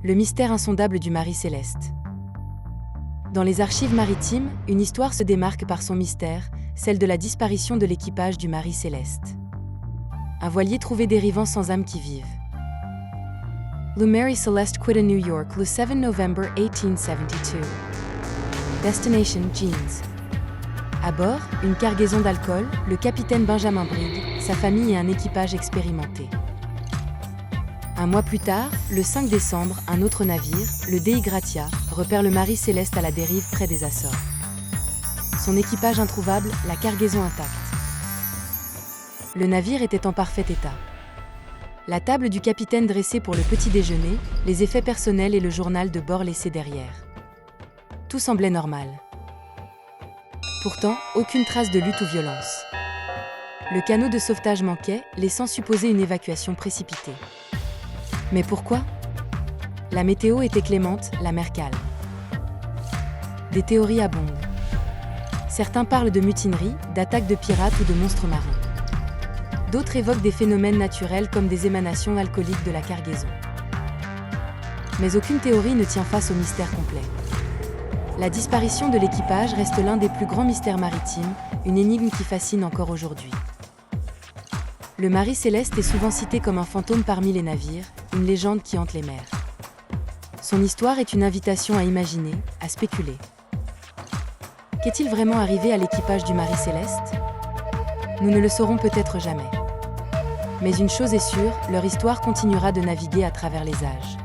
Le mystère insondable du Marie Céleste. Dans les archives maritimes, une histoire se démarque par son mystère, celle de la disparition de l'équipage du Marie Céleste. Un voilier trouvé dérivant sans âme qui vive. Le Mary Celeste quitta New York le 7 November 1872. Destination Jeans. À bord, une cargaison d'alcool, le capitaine Benjamin Brigg, sa famille et un équipage expérimenté. Un mois plus tard, le 5 décembre, un autre navire, le Dei Gratia, repère le Marie Céleste à la dérive près des Açores. Son équipage introuvable, la cargaison intacte. Le navire était en parfait état. La table du capitaine dressée pour le petit déjeuner, les effets personnels et le journal de bord laissé derrière. Tout semblait normal. Pourtant, aucune trace de lutte ou violence. Le canot de sauvetage manquait, laissant supposer une évacuation précipitée. Mais pourquoi? La météo était clémente, la mer calme. Des théories abondent. Certains parlent de mutinerie, d'attaques de pirates ou de monstres marins. D'autres évoquent des phénomènes naturels comme des émanations alcooliques de la cargaison. Mais aucune théorie ne tient face au mystère complet. La disparition de l'équipage reste l'un des plus grands mystères maritimes, une énigme qui fascine encore aujourd'hui. Le Marie Céleste est souvent cité comme un fantôme parmi les navires, une légende qui hante les mers. Son histoire est une invitation à imaginer, à spéculer. Qu'est-il vraiment arrivé à l'équipage du Marie Céleste? Nous ne le saurons peut-être jamais. Mais une chose est sûre, leur histoire continuera de naviguer à travers les âges.